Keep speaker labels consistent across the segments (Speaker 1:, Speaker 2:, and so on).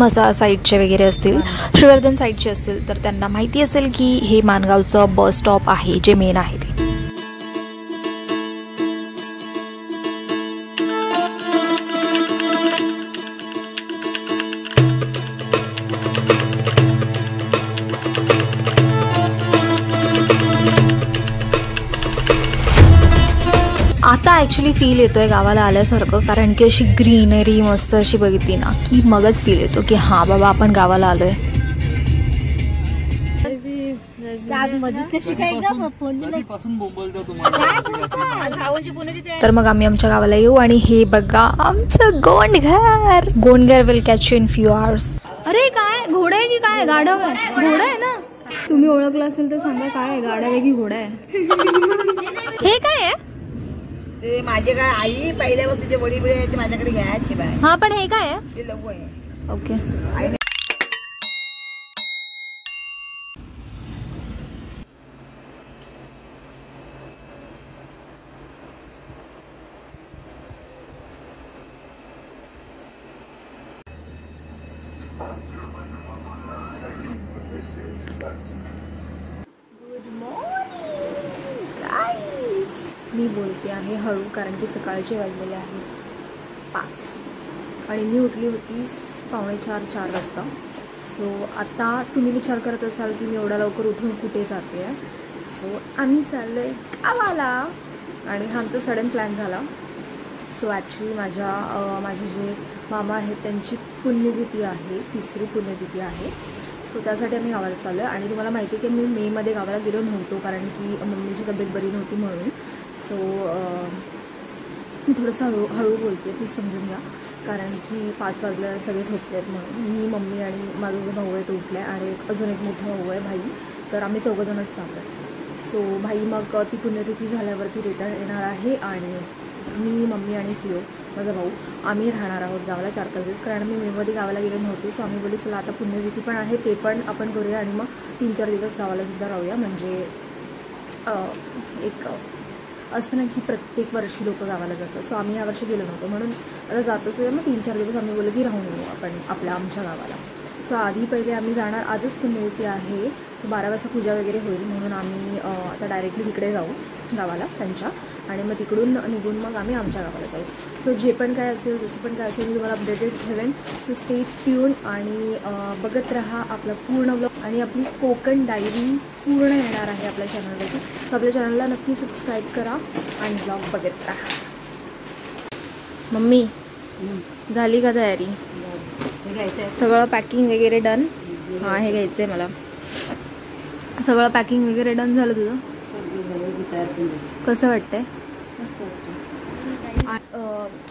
Speaker 1: म्हसा साईडचे वगैरे असतील, श्रीवर्धन साईडचे असतील तर त्यांना माहिती असेल की हे माणगावचं बस स्टॉप आहे जे मेन आहे ते. आता ॲक्च्युली फील येतो आहे गावाला आल्यासारखं, कारण की अशी ग्रीनरी मस्त अशी बघितली ना की मगच फील येतो की हां बाबा आपण गावाला आलो आहे. तर मग आम्ही आमच्या गावाला येऊ आणि हे बघा आमचं Gondghar. Gondghar will catch you in few hours.
Speaker 2: अरे काय घोडा आहे की काय? गाढव आहे. घोडा आहे ना. तुम्ही ओळखलं असेल तर सांगा काय आहे, गाढव आहे की घोडा आहे? हे काय आहे?
Speaker 3: ते माझे काय आई पहिल्या वस्तूचे वडी बिडी आहे ते माझ्याकडे घ्यायची बाय.
Speaker 2: हा पण हे काय आहे?
Speaker 3: ते लघु आहे.
Speaker 2: ओके.
Speaker 1: मी बोलते आहे हळू, कारण की सकाळचे वाजलेले आहेत 5 आणि मी उठली होती 3:45-4 वाजता. सो आता तुम्ही विचार करत असाल की मी एवढ्या लवकर उठून कुठे जाते आहे. सो आम्ही चाललो आहे गावाला आणि हा आमचा सडन प्लॅन झाला. सो ॲक्च्युली माझे जे मामा आहेत त्यांची पुण्यतिथी आहे, 3री पुण्यतिथी आहे. सो त्यासाठी आम्ही गावाला चाललो आहे. आणि तुम्हाला माहिती आहे की मी मेमध्ये गावाला गेलो नव्हतो, कारण की मम्मीची तब्येत बरी नव्हती म्हणून. सो मी थोडंसं हळू बोलते, प्लीज समजून घ्या, कारण की 5 वाजल्या सगळे झोपले आहेत म्हणून. मी, मम्मी आणि माझा जो भाऊ आहे तो उठला आहे आणि अजून एक मोठा भाऊ आहे भाई. तर आम्ही 4जणच चाललो आहे. सो भाई मग ती पुण्यतिथी झाल्यावरती रिटर्न येणार आहे आणि मी, मम्मी आणि सीओ माझा भाऊ आम्ही राहणार आहोत गावाला 4-5 दिवस, कारण मी मेमध्ये गावाला गेले नव्हतो. सो आम्ही बोलू चला आता पुण्यतिथी पण आहे ते पण आपण करूया आणि मग 3-4 दिवस गावालासुद्धा राहूया. म्हणजे एक असं नाही की प्रत्येक वर्षी लोक गावाला जातात. सो आम्ही यावर्षी गेलो नव्हतो म्हणून आता जातो. सो मग 3-4 दिवस आम्ही बोललो की राहून येऊ आपण आमच्या गावाला. सो आधी पहिले आम्ही जाणार, आजच पुण्यतिथी आहे. सो 12 वाजता पूजा वगैरे होईल म्हणून आम्ही आता डायरेक्टली तिकडे जाऊ गावाला त्यांच्या, आणि मग तिकडून निघून मग आम्ही आमच्या गावाला जाऊ. सो जे पण काय असेल, जसं पण काय असेल मी तुम्हाला अपडेटेड ठेवेन. सो स्टे ट्यून आणि बघत राहा आपला पूर्ण ब्लॉग. आणि आपली कोकण डायरी पूर्ण येणार आहे आपल्या चॅनलवरती. सो आपल्या चॅनलला नक्की सबस्क्राईब करा आणि ब्लॉग बघत राहा. मम्मी झाली का तयारी? सगळं पॅकिंग वगैरे डन? हां हे घ्यायचं आहे मला. सगळं पॅकिंग वगैरे डन झालं तुझं? कसं वाटतंय?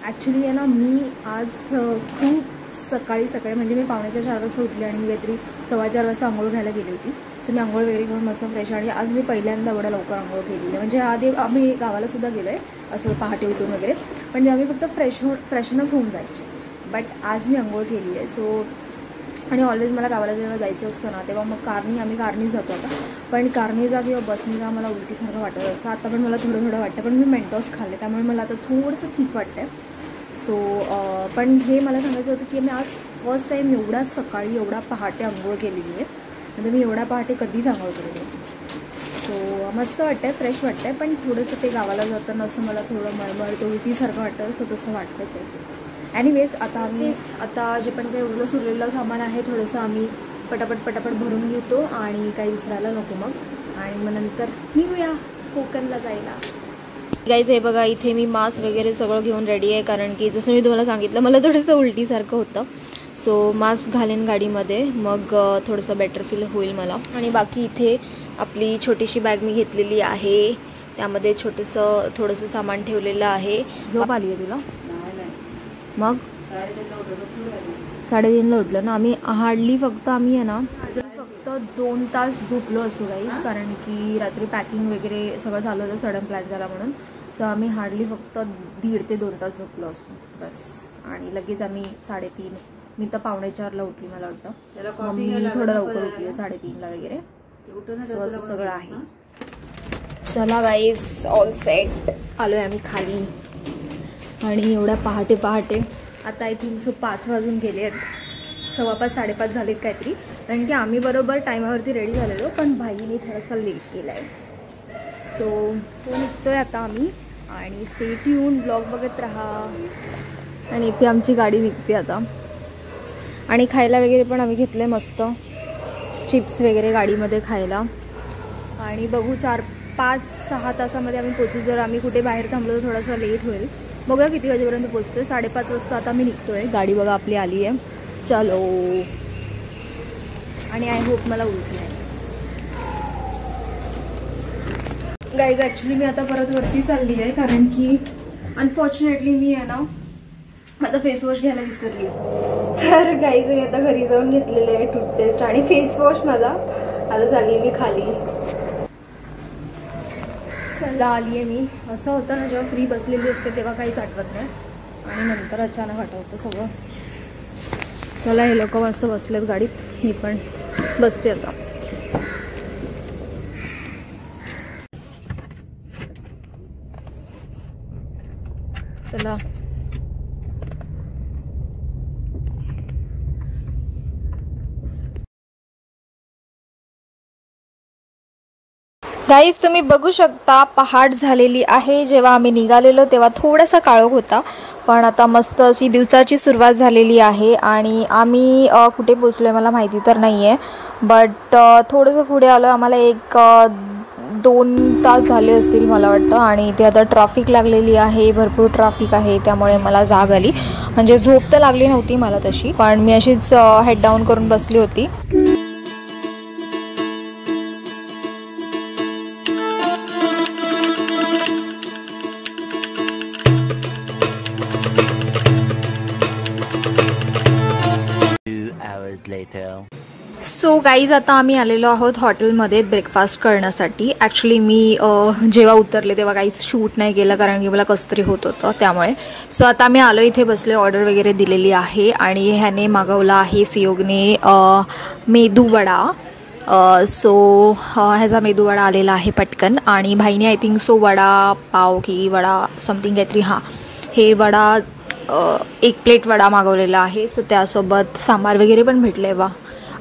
Speaker 1: ॲक्च्युली आहे ना, मी आज खूप सकाळी म्हणजे मी 3:45-4 वाजता उठली आणि मी काहीतरी 4:15 वाजता आंघोळ घ्यायला गेली होती. सो मी आंघोळ वगैरे घेऊन मस्त फ्रेश, आणि आज मी पहिल्यांदा एवढ्या लवकर आंघोळ केली आहे. म्हणजे आधी आम्ही गावालासुद्धा गेलो आहे असं पहाटे उठून वगैरे, पण आम्ही फक्त फ्रेशनअप होऊन जायचे. बट आज मी आंघोळ केली आहे. सो आणि ऑलवेज मला गावाला जेव्हा जायचं असतं ना तेव्हा मग आम्ही कारनी जातो आता. पण कारनी जा किंवा बसनी जा मला उलटीसारखं वाटत असतं. आता पण मला थोडं वाटतं, पण मी मेंटॉस खाल्ले त्यामुळे मला आता थोडंसं ठीक वाटतं आहे. सो पण हे मला सांगायचं होतं की मी आज फर्स्ट टाईम एवढ्या सकाळी एवढ्या पहाटे आंघोळ केलेली आहे. म्हणजे मी एवढ्या पहाटे कधीच आंघोळ केलेली आहे. सो मस्त वाटतं आहे, फ्रेश वाटतं आहे. पण थोडंसं ते गावाला जाताना असं मला थोडं मळमळ उलटीसारखं वाटतं. सो तसं वाटतंच आहे. एनिवेज आता जे पण काही उरलेलं सामान आहे थोडंसं आम्ही पटापट भरून घेतो आणि काही विसरायला नको मग, आणि मग नंतर निघूया कोकणला जायला. गाईज हे बघा इथे मी मास्क वगैरे सगळं घेऊन रेडी आहे, कारण की जसं मी तुम्हाला सांगितलं मला थोडंसं उलटीसारखं होतं. सो मास्क घालेन गाडीमध्ये, मग थोडंसं बेटर फील होईल मला. आणि बाकी इथे आपली छोटीशी बॅग मी घेतलेली आहे, त्यामध्ये थोडंसं सामान ठेवलेलं आहे. झोप आली आहे तुला? मग 3:30ला उठलो ना आम्ही. हार्डली फक्त आम्ही आहे ना 2 तास झोपलो असू गाईज, कारण की रात्री पॅकिंग वगैरे सगळं झालं होतं, सडन प्लॅन झाला म्हणून. सो आम्ही हार्डली फक्त 1.5 ते 2 तास झोपलो असतो बस. आणि लगेच आम्ही 3:30, मी तर 3:45ला उठली मला वाटतं. मम्मी थोडं लवकर उठली 3:30ला वगैरे. सो असं सगळं आहे. चला गाईज ऑल सेट, आलो आहे आम्ही खाली. आणि एवढ्या पहाटे आता आय थिंक 5 वाजून गेले आहेत. 5:15 5:30 झालेत काहीतरी, कारण की आम्ही बरोबर टायमावरती रेडी झालेलो, पण भाईने थोडासा लेट केला आहे. सो तो निघतोय आता आम्ही, आणि स्टे ट्यून, ब्लॉग बघत राहा. आणि इथे आमची गाडी निघते आता. आणि खायला वगैरे पण आम्ही घेतलं आहे मस्त चिप्स वगैरे गाडीमध्ये खायला. आणि बघू 4-5-6 तासामध्ये आम्ही पोचू. जर आम्ही कुठे बाहेर थांबलो तर थोडासा लेट होईल. बघूया किती वाजेपर्यंत पोचतोय. 5:30 वाजता आता मी निघतोय. गाडी बघा आपली आली आहे. चलो. आणि आय होप मला उलटी आहे. गाईज ॲक्च्युली मी आता परत वरती चालली आहे, कारण की अनफॉर्च्युनेटली मी आहे ना माझा फेस वॉश घ्यायला विसरली. तर गाईज मी आता घरी जाऊन घेतलेलं आहे टूथपेस्ट आणि फेस वॉश माझा. आता चालली मी खाली. चला आली आहे मी. असं होतं ना जेव्हा फ्री बसलेली असते तेव्हा काहीच आठवत नाही, आणि नंतर अचानक आठवतं सगळं. चला हे लोक मस्त बसलेत गाडीत, मी पण बसते आता. चला. गाईज तुम्ही बघू शकता पहाट झालेली आहे. जेव्हा आम्ही निघालेलो तेव्हा थोडासा काळोख होता, पण आता मस्त अशी दिवसाची सुरुवात झालेली आहे. आणि आम्ही कुठे पोचलो आहे मला माहिती तर नाही आहे, बट थोडंसं पुढे आलो. आम्हाला 1-2 तास झाले असतील मला वाटतं. आणि इथे आता ट्रॅफिक लागलेली आहे, भरपूर ट्रॅफिक आहे, त्यामुळे मला जाग आली. म्हणजे झोप तर लागली नव्हती मला तशी, पण मी अशीच हेड डाऊन करून बसली होती. सो गाईज आता आम्ही आलेलो आहोत हॉटेलमध्ये ब्रेकफास्ट करण्यासाठी. ॲक्च्युली मी जेव्हा उतरले तेव्हा काहीच शूट नाही केलं, कारण की मला कसं तरी होत होतं त्यामुळे. सो आता मी आलो इथे बसले. ऑर्डर वगैरे दिलेली आहे. आणि ह्याने मागवला आहे सियोगने मेदूवडा. सो ह्याचा मेदूवडा आलेला आहे पटकन. आणि भाईने I think so vada pav की वडा समथिंग काहीतरी, हां हे वडा 1 प्लेट वडा मागवलेला आहे. सो त्यासोबत सांबार वगैरे पण भेटलं आहे बा.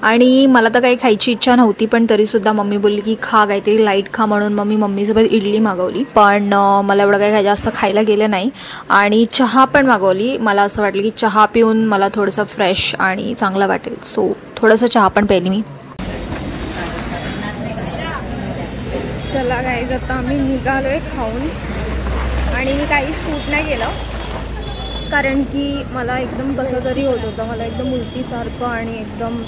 Speaker 1: आणि मला तर काही खायची इच्छा नव्हती, पण तरीसुद्धा मम्मी बोलली की खा काहीतरी लाईट खा, म्हणून मम्मी मम्मीसोबत इडली मागवली. पण मला एवढं काही जास्त खायला गेलं नाही. आणि चहा पण मागवली. मला असं वाटलं की चहा पिऊन मला थोडंसं फ्रेश आणि चांगलं वाटेल, सो थोडंसं चहा पण प्यायली मी. चला गाईज आता आम्ही निघालो आहे खाऊन. आणि मी काही शूट नाही केलं, कारण की मला एकदम कसं तरी होत होतं. मला एकदम उलटीसारखं आणि एकदम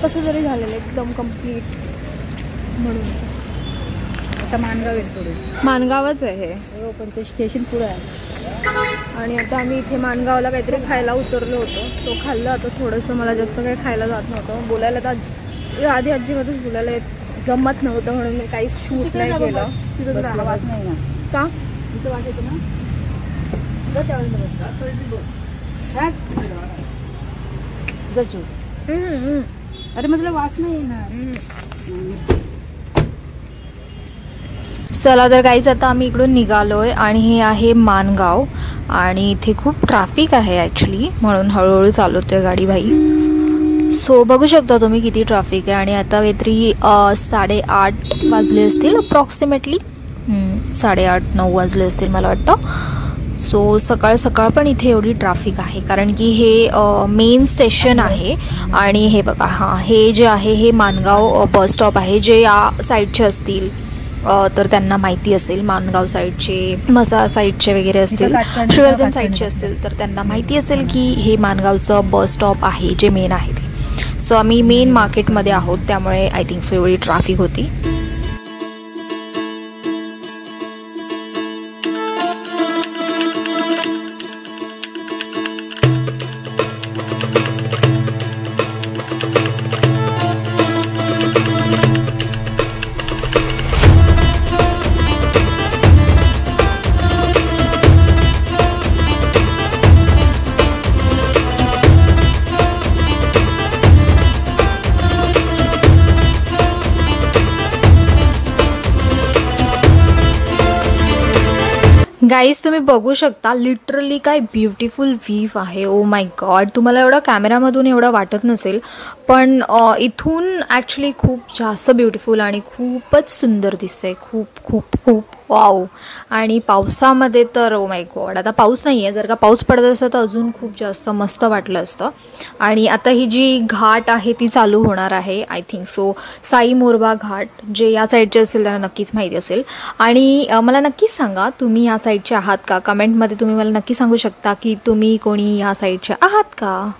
Speaker 1: कसं तरी झालेलं एकदम कम्प्लीट, म्हणून.
Speaker 3: आता मानगाव आहे पुढे.
Speaker 1: मानगावच आहे हे,
Speaker 3: पण ते स्टेशन पुढे आहे.
Speaker 1: आणि आता आम्ही इथे मानगावला काहीतरी खायला उतरलो होतो. तो खाल्लं. आता थोडंसं मला जास्त काही खायला जात नव्हतं. बोलायला तर आधी अजिबातच बोलायला जमत नव्हतं, म्हणून मी काहीच शूट नाही केलं.
Speaker 3: आवाज नाही ना
Speaker 1: का
Speaker 3: तिथं वाज येतो ना. अरे मतलब वास नाही येणार.
Speaker 1: चला तर काहीच आता आम्ही इकडून निघालोय. आणि हे आहे मानगाव. आणि इथे खूप ट्रॅफिक आहे ॲक्च्युली, म्हणून हळूहळू चालवतोय गाडी भाई. सो बघू शकता तुम्ही किती ट्रॅफिक आहे. आणि आता काहीतरी 8:30 वाजले असतील अप्रॉक्सिमेटली. 8:30-9 वाजले असतील मला वाटतं. सो सकाळ सकाळ पण इथे एवढी ट्रॅफिक आहे, कारण की हे मेन स्टेशन आहे. आणि हे बघा, हां हे जे आहे हे मानगाव बस स्टॉप आहे. जे या साईडचे असतील तर त्यांना माहिती असेल, मानगाव साईडचे, मसा साईडचे वगैरे असतील, श्रीवर्धन साईडचे असतील तर त्यांना माहिती असेल की हे मानगावचं बस स्टॉप आहे जे मेन आहे ते. सो आम्ही मेन मार्केटमध्ये आहोत, त्यामुळे आय थिंक सो एवढी ट्रॅफिक होती.
Speaker 2: गाईज तुम्ही बघू शकता लिटरली काय ब्युटिफुल व्ह्यू आहे. ओ माय गॉड, तुम्हाला एवढं कॅमेरामधून एवढं वाटत नसेल पण इथून ॲक्च्युली खूप जास्त ब्युटिफुल आणि खूपच सुंदर दिसतंय. खूप खूप खूप वाव. आणि पावसामध्ये तर ओ माय गॉड, आता पाऊस नाही आहे, जर का पाऊस पडत असता तर अजून खूप जास्त मस्त वाटलं असतं. आणि आता ही जी घाट आहे ती चालू होणार आहे आय थिंक सो, साई मोरबा घाट. जे या साईडचे असेल त्यांना नक्कीच माहिती असेल. आणि मला नक्कीच सांगा तुम्ही या साईडचे आहात का. कमेंटमध्ये तुम्ही मला नक्की सांगू शकता की तुम्ही कोणी या साईडचे आहात का.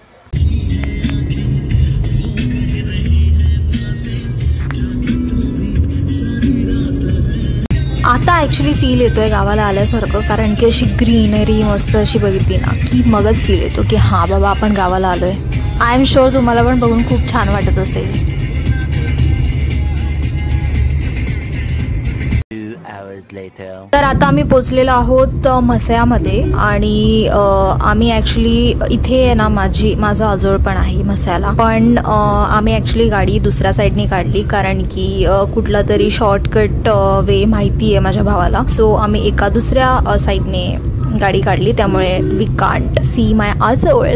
Speaker 2: आता ॲक्च्युली फील येतो आहे गावाला आल्यासारखं, कारण की अशी ग्रीनरी मस्त अशी बघितली ना की मगच फील येतो की हां बाबा आपण गावाला आलो आहे. आय एम शुअर तुम्हाला पण बघून खूप छान वाटत असेल. तर आता आम्ही पोचलेलो आहोत म्हसयामध्ये. आणि आम्ही ॲक्च्युली इथे आहे ना माझं आजोळ पण आहे म्हसयाला, पण आम्ही ॲक्च्युली गाडी दुसऱ्या साईडने काढली कारण की कुठला तरी शॉर्टकट वे माहिती आहे माझ्या भावाला. सो आम्ही एका दुसऱ्या साईडने गाडी काढली, त्यामुळे वी कांट सी माय आजोळ.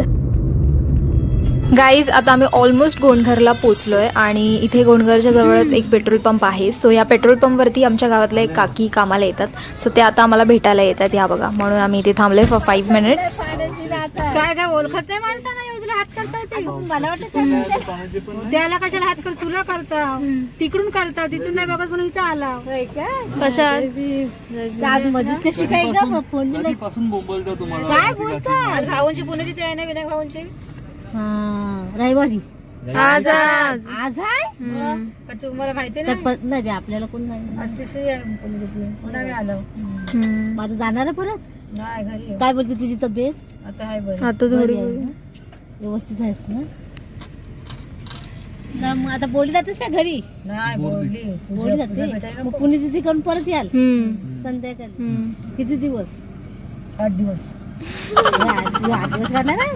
Speaker 2: गाईज आता आम्ही ऑलमोस्ट गोंडघरला पोचलो आहे आणि इथे गोंडघरच्या जवळच एक पेट्रोल पंप आहे. सो या पेट्रोल पंपवरती आमच्या गावातला एक काकी कामाला येतात. सो ते आता आम्हाला भेटायला येतात या बघा, म्हणून आम्ही इथे थांबलोय फॉर 5 मिनिट्स.
Speaker 3: काय काय ओळखत नाही माणसांना, तुला हात करता येते मला वाटतं त्याला कशाला हात कर, तुला करता तिकडून करता तिथून नाही बघत म्हणून इथं आला.
Speaker 2: कशा
Speaker 3: कशी काय काय बोलता भाऊंची पुण्याची आहे ना विनायक भाऊंची रविवारी
Speaker 2: आज
Speaker 3: आज आहे तुम्हाला माहिती नाही आपल्याला कोण नाही आलो. आता जाणार परत नाही घरी. काय बोलते तुझी तब्येत आता आहे बरी,
Speaker 2: आता थोडी
Speaker 3: व्यवस्थित आहेस ना. मग आता बोलली जातेस का घरी. नाही बोलली जाते मग पुणे तिथे करून परत याल संध्याकाळी. किती दिवस 8 दिवस 8 दिवस राहणार आहे.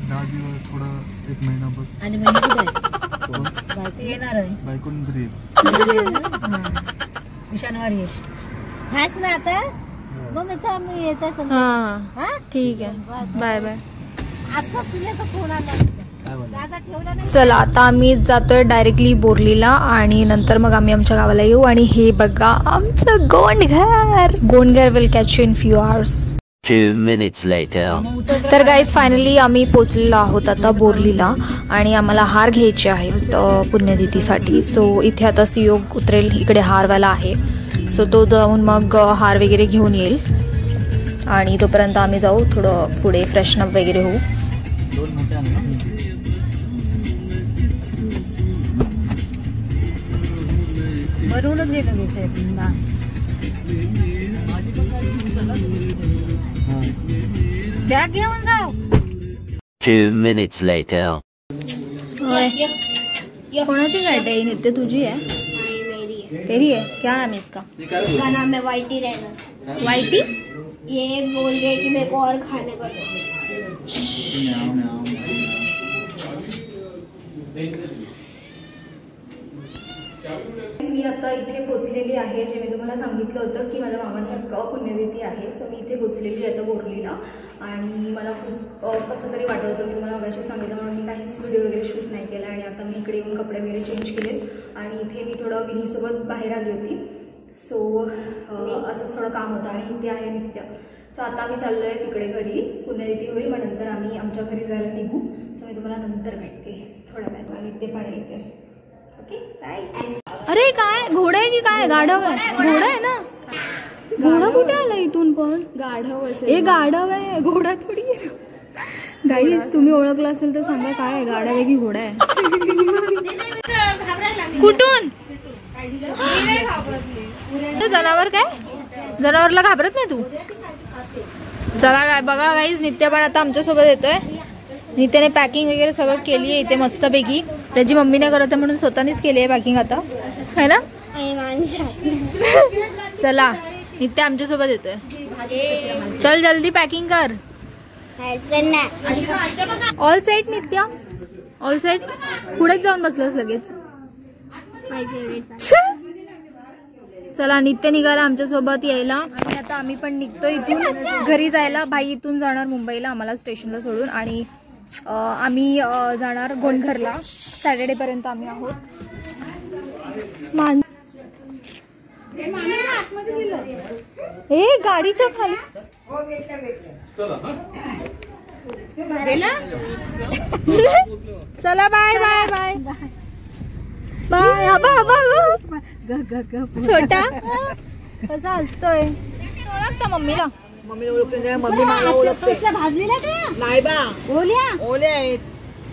Speaker 4: 10 दिवस थोडा 1 महिना बस.
Speaker 3: आणि महिना येणार आहे
Speaker 4: बायकोन घरी
Speaker 3: शनिवारी हाच ना आता. मग मी येत
Speaker 2: ठीक आहे, बाय बाय.
Speaker 3: आता तुझ्याचा फोन आला.
Speaker 2: चला आता आम्ही जातोय डायरेक्टली बोरलीला आणि नंतर मग आम्ही आमच्या गावाला येऊ. आणि हे बघा आमचं Gondghar. Gondghar will catch you in few hours.
Speaker 5: 2 minutes later.
Speaker 2: तर गाईज फायनली आम्ही पोचलेलो आहोत आता बोरलीला आणि आम्हाला हार घ्यायचे आहेत पुण्यतिथीसाठी. सो इथे आता सुयोग उतरेल, इकडे हारवाला आहे. सो तो जाऊन मग हार वगैरे घेऊन येईल आणि तोपर्यंत आम्ही जाऊ थोडं पुढे फ्रेशनअप वगैरे होऊ.
Speaker 3: भरूनच गेलं बॅग घेऊन जाऊ.
Speaker 5: 2 minutes later.
Speaker 2: कोणाची गाडी आहे नित्य, तुझी आहे? तेरी है. क्या नाम है इसका?
Speaker 6: इसका नाम है वाइटी रैनर.
Speaker 2: वाइटी.
Speaker 6: ये बोल रहे कि मेरे को और खाने को दो.
Speaker 1: मी आता इथे पोचलेली आहे. जे मी तुम्हाला सांगितलं होतं की माझ्या मामाचा पुण्यतिथी आहे. सो मी इथे पोचलेली आहे बोरलीला आणि मला खूप कसं तरी वाटत होतं. मी तुम्हाला मगाशी सांगितलं म्हणून मी काहीच व्हिडिओ वगैरे शूट नाही केला. आणि आता मी इकडे येऊन कपडे वगैरे चेंज केले आणि इथे मी थोडं विनीसोबत बाहेर आली होती. सो असं थोडं काम होतं आणि इथे आहे नित्य. सो आता आम्ही चाललो आहे तिकडे घरी. पुण्यतिथी होईल मग नंतर आम्ही आमच्या घरी जायला निघू. सो मी तुम्हाला नंतर भेटते थोड्या वेळ. नित्य पण येते. Okay bye.
Speaker 2: अरे काय घोडा आहे की काय? गाढव आहे. घोडा आहे ना. घोडा कुठे आला इथून पण? गाढव असेल. हे गाढव आहे, घोडा थोडी आहे. गाईज तुम्ही ओळखलं असेल तर सांगा काय आहे, गाढव आहे की घोडा आहे? कुठून? जनावर काय? जनावरला घाबरत नाही तू? चला काय बघा गाईज, नित्य पण आता आमच्या सोबत येतोय. नित्याने पॅकिंग वगैरे सगळं केली आहे इथे मस्तपैकी. त्याची मम्मीने करत आहे म्हणून स्वतःनीच केली आहे पॅकिंग आता, है ना? चला नित्य आमच्या सोबत येतोय. चल जल्दी पॅकिंग कर. ऑल सेट नित्य, ऑल सेट. पुढेच जाऊन बसलास लगेच. चला नित्य निघाला आमच्यासोबत यायला आणि आता आम्ही पण निघतो इथून घरी जायला. भाई इथून जाणार मुंबईला आम्हाला स्टेशनला सोडून आणि आम्ही जाणार गोंडघरला. सॅटर्डे पर्यंत आम्ही आहोत. ए गाडीच्या खाली चला बाय बाय बाय बाय. छोटा कसा असतोय ओळखता मम्मीला?
Speaker 3: मम्मी ओळखते. मम्मी मला ओळखते. नाही बा ओल्या आहेत.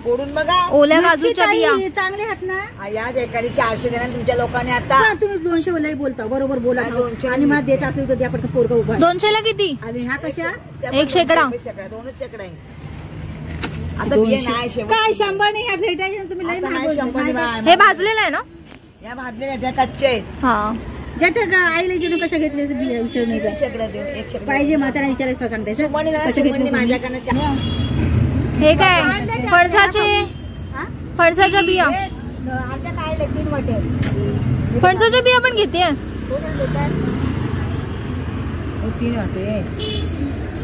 Speaker 3: फोडून बघा.
Speaker 2: ओल्या काजूच्या बिया
Speaker 3: चांगले आहेत ना. या एकाने 400 देणार तुमच्या लोकांनी. आता तुम्ही 200 ओलाही बोलता. बरोबर बोला. 200 आणि मला देत असले तर आपण पोरगा उभा.
Speaker 2: 200 ला किती?
Speaker 3: आणि ह्या कशा?
Speaker 2: 1 शेकडा.
Speaker 3: 2च शेकडा आहे. आता काय 100 नाही. ह्या भेटायचे तुम्ही.
Speaker 2: हे भाजलेलं आहे ना?
Speaker 3: या भाजलेल्या त्या कच्च्या आहेत.
Speaker 2: हा
Speaker 3: ज्याच्या आईला घेऊन कशा घेतले विचारून पाहिजे. म्हातारा विचारायचं सांगते माझ्याकडनं.
Speaker 2: हे काय फणसाच्या बिया.
Speaker 3: आमच्या काढले 3 वाटे.
Speaker 2: फणसाच्या बिया पण घेते.
Speaker 3: 3 वाटे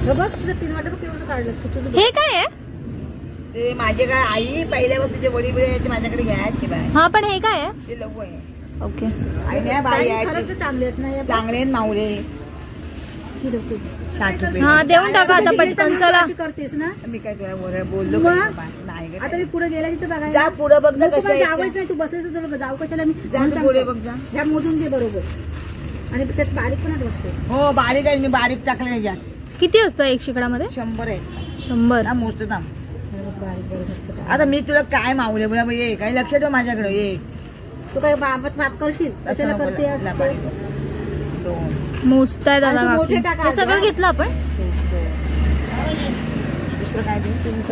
Speaker 3: बघ. तुझं 3 वाटे बघ काढलं.
Speaker 2: हे काय आहे?
Speaker 3: ते माझे काय आई पहिल्या वस्तूचे वडी बिडी आहे ते माझ्याकडे घ्यायची बाय.
Speaker 2: हा पण हे काय आहे?
Speaker 3: ते लवू आहे.
Speaker 2: ओके.
Speaker 3: चांगले आहेत मावळे. 60 रुपये.
Speaker 2: हा देऊन टाका आता पटकन. चला
Speaker 3: करतेस ना. मी काय तुला बोललो नाही. आता मी पुढे गेला तिथे बघा. जा पुढे बघ ना. कसं जावंच नाही. तू बसलेस तर जाऊ कशाला. मी पुढे बघ जा. ह्या मोजून घे बरोबर. आणि त्यात बारीक पण वाटते. हो बारीक आहे. मी बारीक टाकले ह्याच्यात.
Speaker 2: किती असतं 1 शेकडामध्ये?
Speaker 3: 100 आहे.
Speaker 2: 100
Speaker 3: मोजतो थांब. आता मी तुला काय मावले बोला. ये काही लक्ष ठेव माझ्याकडे. ये तू काय बाबत माफ करशील कशाला करते.
Speaker 2: मोजताय दादा. सगळं घेतलं आपण.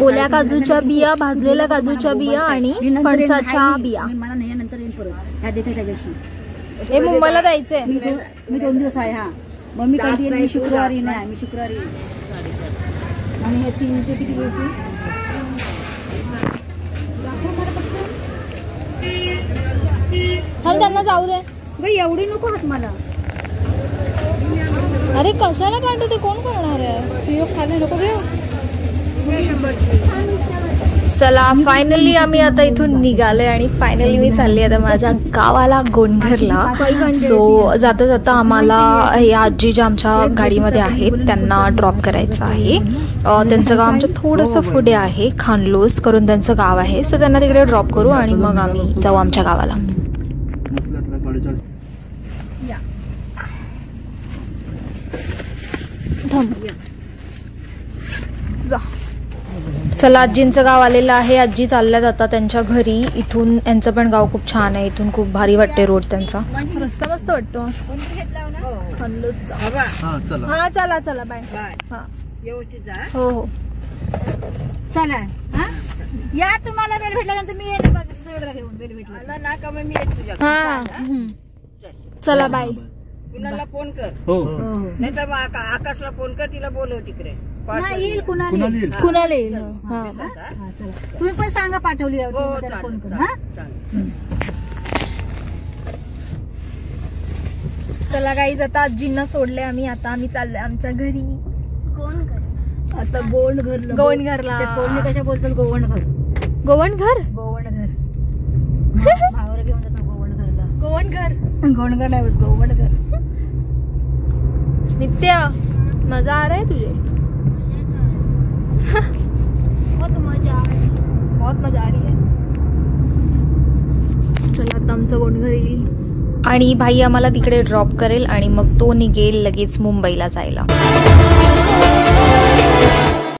Speaker 2: ओल्या काजूच्या बिया, भाजलेल्या काजूच्या बिया आणि फणसाच्या बिया.
Speaker 3: मला नाही नंतर येईल परत. ह्या देते त्याच्याशी.
Speaker 2: हे मुंबईला जायचंय.
Speaker 3: मी 2 दिवस आहे. हा मग मी कधी येईल? शुक्रवारी. नाही मी शुक्रवारी येईल. आणि हे 3 किती घ्यायची?
Speaker 2: चल त्यांना जाऊ दे.
Speaker 3: एवढी नको हात मला.
Speaker 2: अरे कशाला पाठवते? कोण करणार आहे?
Speaker 3: सीओ खाणे नको घे.
Speaker 2: चला फायनली आम्ही आता इथून निघालोय आणि फायनली मी चालली आता माझ्या गावाला गोंडघरला. सो जाता जाता आम्हाला हे आजी ज्या आमच्या गाडीमध्ये आहेत त्यांना ड्रॉप करायचं आहे. त्यांचं गाव आमच्या थोडंसं पुढे आहे. खानलोस करून त्यांचं गाव आहे. सो त्यांना तिकडे ड्रॉप करू आणि मग आम्ही जाऊ आमच्या गावाला. चला आजींचं गाव आलेलं आहे. आजी चालल्या जातात त्यांच्या घरी. इथून यांचं पण गाव खूप छान आहे. इथून खूप भारी वाटते रोड त्यांचा. रस्ता मस्त वाटतो. हा चला चला बाय. हा
Speaker 3: व्यवस्थित जा.
Speaker 2: हो हो
Speaker 3: चला. या तुम्हाला बेल भेटल्यानंतर मी येते बघ. सगळं घेऊन बेल भेटला ना का मी येते तुझ्या.
Speaker 2: हा चला बाय.
Speaker 3: कुणाला फोन कर. हो नाही तर आकाशला फोन कर. तिला बोलव तिकडे. येईल कुणाला
Speaker 2: येईल.
Speaker 3: तुम्ही पण सांगा पाठवली. फोन कर.
Speaker 2: चला गाईज आता आजींना सोडले आम्ही. आता आम्ही चाललोय आमच्या घरी.
Speaker 3: आता गोवणघरला. कोणी कशा बोलतात? गोवणघर.
Speaker 2: गोवणघर.
Speaker 3: भावावर घेऊन जातो गोवणघरला.
Speaker 2: गोवणघर
Speaker 3: नाही गोवणघर.
Speaker 2: नित्य मजा आ रहा है तुझे? बहुत मजा आ रही है. चला आता आमचं गोंडघर येईल आणि भाई आम्हाला तिकडे ड्रॉप करेल आणि मग तो निघेल लगेच मुंबईला जायला.